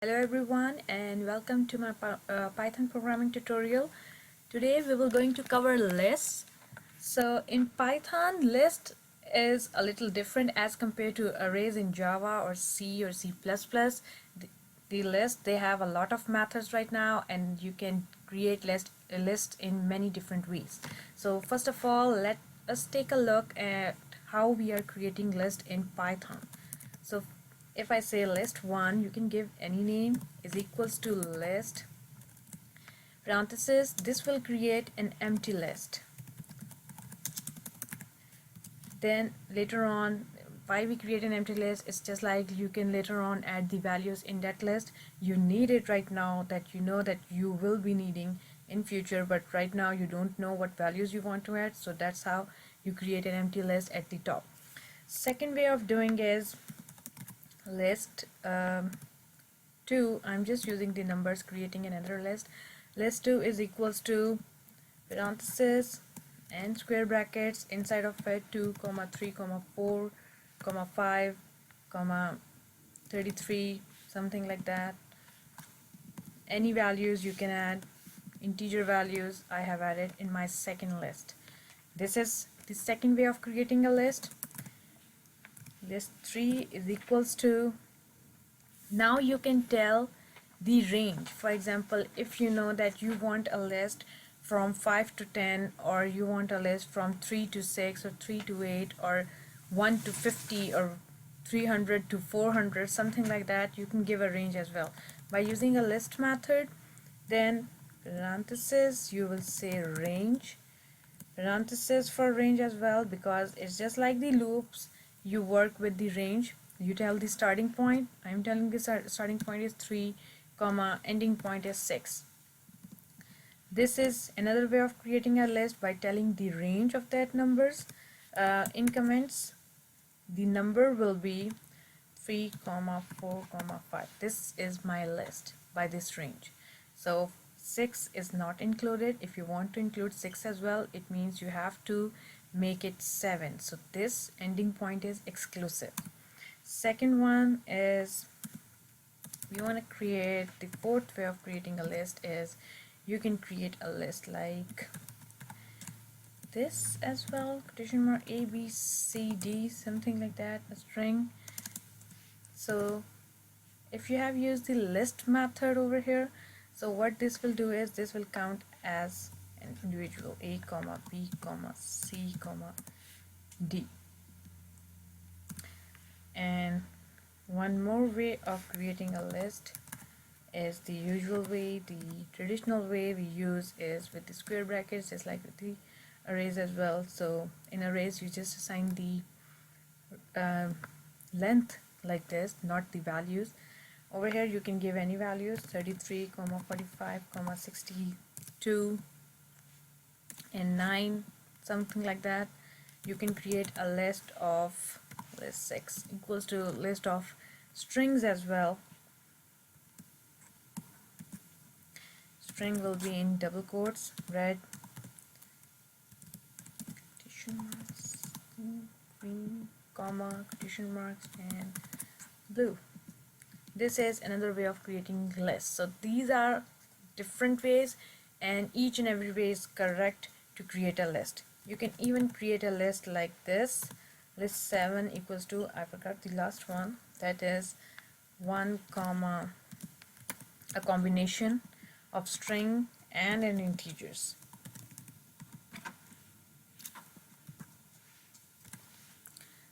Hello everyone and welcome to my Python programming tutorial. Today we will going to cover lists. So in Python, list is a little different as compared to arrays in Java or C or C++. The list, they have a lot of methods right now and you can create a list in many different ways. So first of all, let us take a look at how we are creating list in Python. So if I say list1, you can give any name is equals to list parenthesis. This will create an empty list. Then later on, why we create an empty list, it's just like you can later on add the values in that list. You need it right now that you know that you will be needing in future, but right now you don't know what values you want to add, so that's how you create an empty list at the top. Second way of doing is list 2. I'm just using the numbers, creating another list. List 2 is equals to parenthesis and square brackets, inside of it 2 comma 3 comma 4 comma 5 comma 33, something like that. Any values you can add, integer values I have added in my second list. This is the second way of creating a list. List 3 is equals to, now you can tell the range. For example, if you know that you want a list from 5 to 10, or you want a list from 3 to 6 or 3 to 8 or 1 to 50 or 300 to 400, something like that, you can give a range as well by using a list method. Then parenthesis, you will say range, parenthesis for range as well, because it's just like the loops. You work with the range. You tell the starting point. I'm telling the starting point is 3 comma ending point is 6. This is another way of creating a list by telling the range of that numbers. In comments, the number will be 3 comma 4 comma 5. This is my list by this range. So 6 is not included. If you want to include 6 as well, it means you have to make it 7. So this ending point is exclusive. Second one is, we want to create, the fourth way of creating a list is you can create a list like this as well, quotation mark A B C D, something like that, a string. So if you have used the list method over here, so what this will do is this will count as an individual A comma B comma C comma D. And one more way of creating a list is the usual way, the traditional way we use is with the square brackets, just like with the arrays as well. So in arrays you just assign the length like this, not the values. Over here you can give any values, 33 comma 45 comma 62 and 9, something like that. You can create a list of list 6 equals to list of strings as well. String will be in double quotes, red, quotation marks, green, comma, quotation marks, and blue. This is another way of creating lists. So these are different ways, and each and every way is correct to create a list. You can even create a list like this. List 7 equals to, I forgot the last one, that is 1 comma a combination of string and an integers.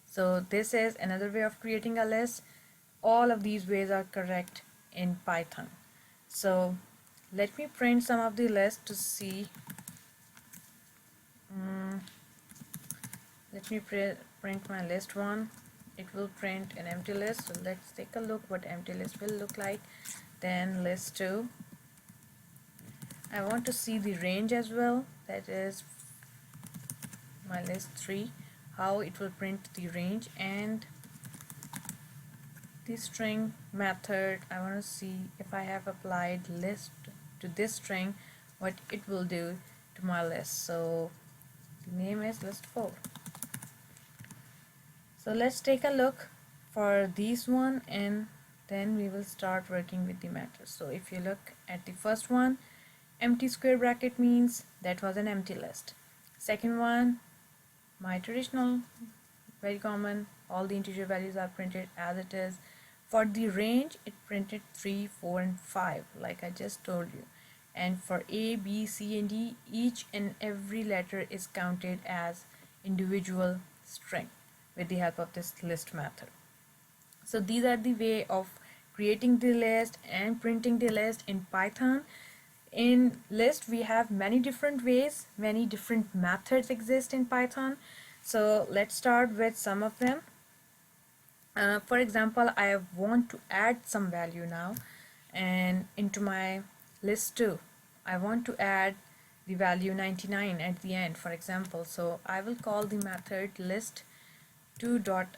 So this is another way of creating a list. All of these ways are correct in Python. So let me print some of the lists to see. Let me print my list 1. It will print an empty list. So let's take a look what empty list will look like. Then list 2. I want to see the range as well. That is my list 3, how it will print the range, and the string method. I want to see if I have applied list to this string, what it will do to my list. So the name is list 4. So let's take a look for these one in then we will start working with the methods. So if you look at the first one, empty square bracket means that was an empty list. Second one, my traditional, very common, all the integer values are printed as it is. For the range, it printed 3, 4 and 5 like I just told you. And for A, B, C and D, each and every letter is counted as individual string with the help of this list method. So these are the way of creating the list and printing the list in Python. In list we have many different ways, many different methods exist in Python. So let's start with some of them. For example, I want to add some value now and into my list 2. I want to add the value 99 at the end, for example. So I will call the method list2 dot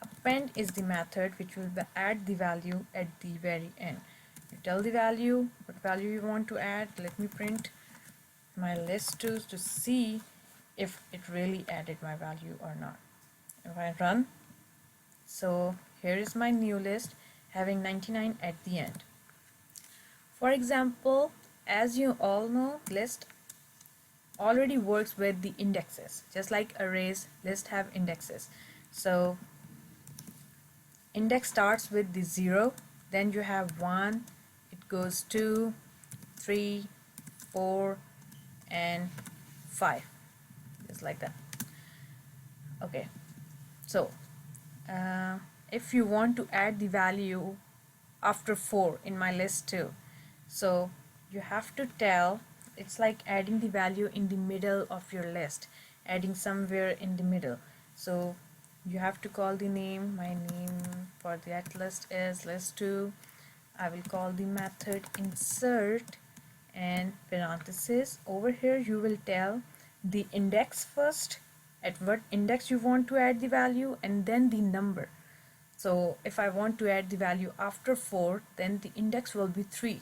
append is the method which will add the value at the very end. You tell the value, what value you want to add. Let me print my list2 to see if it really added my value or not. If I run, so here is my new list having 99 at the end. For example, as you all know, list already works with the indexes, just like arrays, list have indexes. So index starts with the 0, then you have 1, it goes 2, 3, 4 and 5, just like that. Okay, so if you want to add the value after 4 in my list 2, so you have to tell, it's like adding the value in the middle of your list, adding somewhere in the middle. So you have to call the name. My name for that list is list2. I will call the method insert and parenthesis. Over here you will tell the index first, at what index you want to add the value, and then the number. So if I want to add the value after 4, then the index will be 3.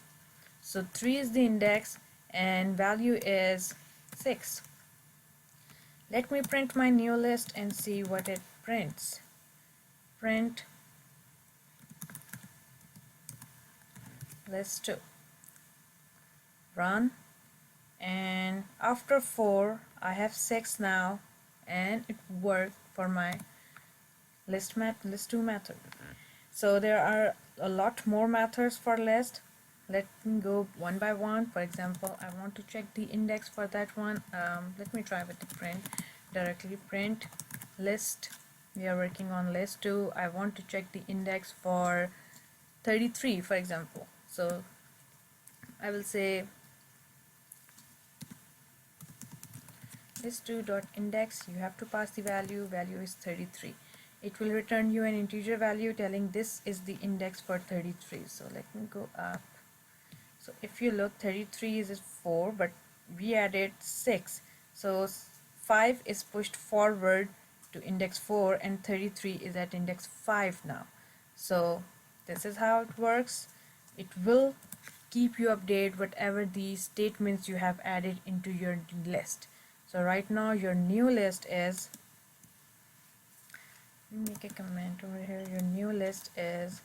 So 3 is the index and value is 6. Let me print my new list and see what it prints. Print list2. Run, and after 4 I have 6 now, and it worked for my list2 method. So there are a lot more methods for list. Let me go one by one. For example, I want to check the index for that one. Let me try with the print directly. Print list, we are working on list2. I want to check the index for 33, for example. So I will say list2 dot index. You have to pass the value is 33. It will return you an integer value telling this is the index for 33. So let me go up. So if you look, 33 is 4, but we added 6, so 5 is pushed forward to index 4 and 33 is at index 5 now. So this is how it works. It will keep you updated whatever the statements you have added into your list. So right now your new list is, make a comment over here, your new list is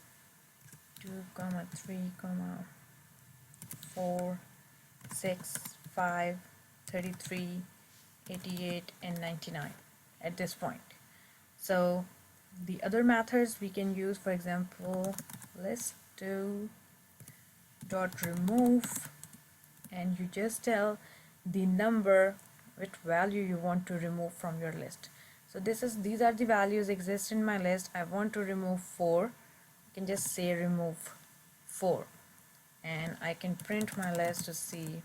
2, 3, 4, 6, 5, 33, 88 and 99 at this point. So the other methods we can use, for example, list2 dot remove, and you just tell the number, which value you want to remove from your list. So these are the values exist in my list. I want to remove 4. You can just say remove 4, and I can print my list to see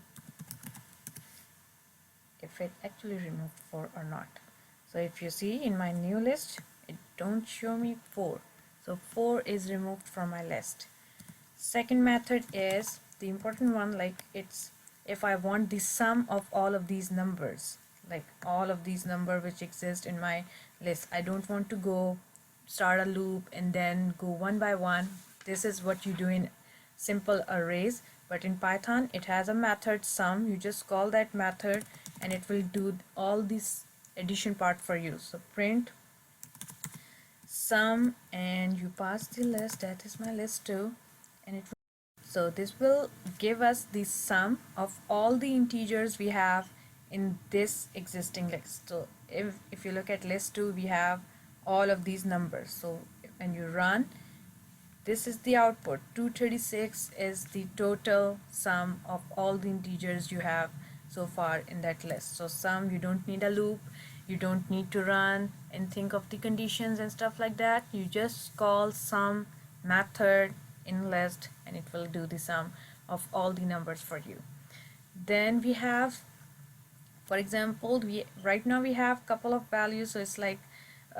if it actually removed 4 or not. So if you see in my new list, it don't show me 4. So 4 is removed from my list. Second method is the important one, like it's if I want the sum of all of these numbers, like all of these numbers which exist in my list. I don't want to go start a loop and then go one by one. This is what you do in simple arrays, but in Python it has a method sum. You just call that method and it will do all this addition part for you. So print sum, and you pass the list, that is my list 2, and it will, so this will give us the sum of all the integers we have in this existing list. So if you look at list 2, we have all of these numbers. So when you run, this is the output. 236 is the total sum of all the integers you have so far in that list. So sum, you don't need a loop, you don't need to run and think of the conditions and stuff like that. You just call sum method in list and it will do the sum of all the numbers for you. Then we have, for example, right now we have couple of values, so it's like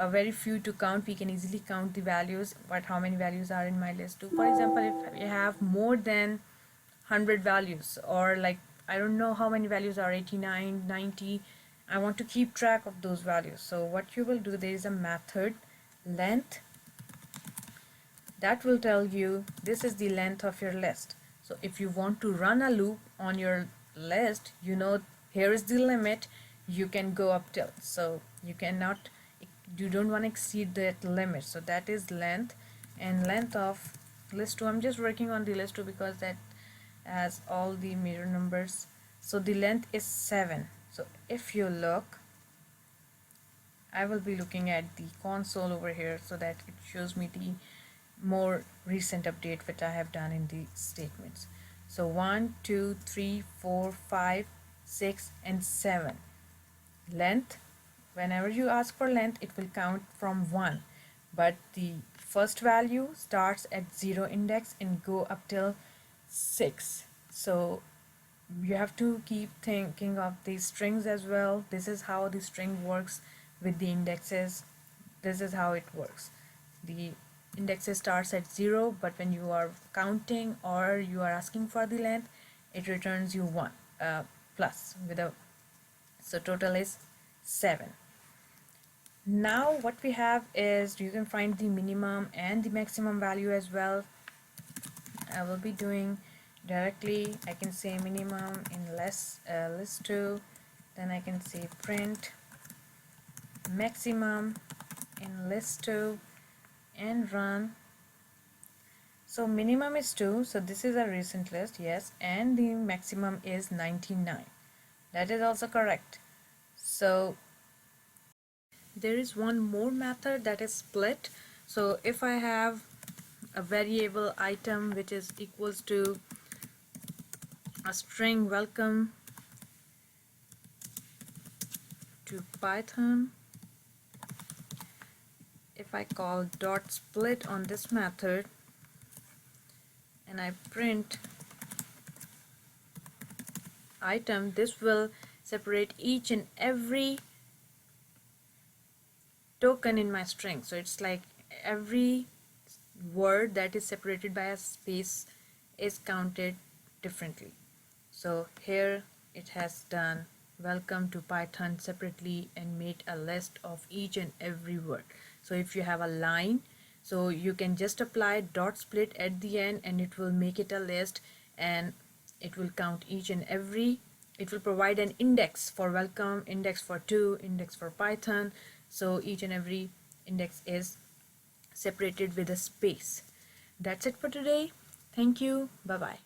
very few to count. We can easily count the values, but how many values are in my list too. For example, if we have more than 100 values, or like I don't know how many values are 89, 90, I want to keep track of those values. So what you will do, there is a method length that will tell you this is the length of your list. So if you want to run a loop on your list, you know here is the limit you can go up till. So you don't want to exceed that limit. So that is length. And length of list 2, I'm just working on the list 2 because that has all the major numbers. So the length is 7. So if you look, I will be looking at the console over here so that it shows me the more recent update which I have done in the statements. So 1, 2, 3, 4, 5, 6 and 7. Length, whenever you ask for length, it will count from 1, but the first value starts at 0 index and go up till 6. So you have to keep thinking of these strings as well. This is how the string works with the indexes. This is how it works. The indexes starts at 0, but when you are counting or you are asking for the length, it returns you 1 plus with a, so total is 7. Now what we have is you can find the minimum and the maximum value as well. I will be doing directly, I can say minimum in list 2, then I can say print maximum in list 2 and run. So minimum is 2, so this is a recent list, yes, and the maximum is 99. That is also correct. So there is one more method, that is split. So if I have a variable item which is equals to a string welcome to Python, if I call dot split on this method and I print item, this will separate each and every token in my string. So it's like every word that is separated by a space is counted differently. So here it has done welcome to Python separately and made a list of each and every word. So if you have a line, so you can just apply dot split at the end and it will make it a list, and it will count each and every, it will provide an index for welcome, index for to, index for Python. So each and every index is separated with a space. That's it for today. Thank you. Bye bye.